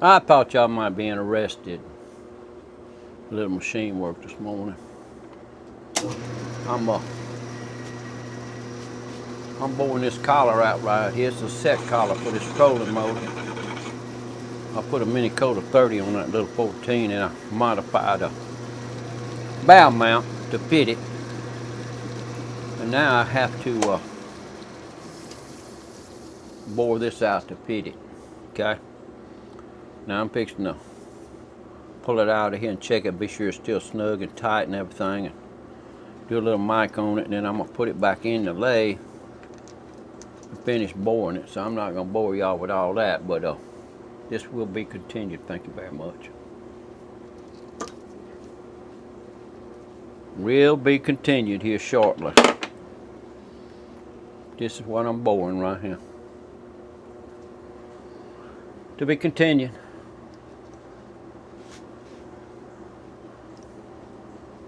I thought y'all might be interested. A little machine work this morning. I'm boring this collar out right here. It's a set collar for this trolling motor. I put a mini coat of 30 on that little 14 and I modified a bow mount to fit it. And now I have to bore this out to fit it. Okay? Now I'm fixing to pull it out of here and check it, be sure it's still snug and tight and everything. And do a little mic on it, and then I'm going to put it back in the lathe and finish boring it. So I'm not going to bore y'all with all that, but this will be continued. Thank you very much. Will be continued here shortly. This is what I'm boring right here. To be continued.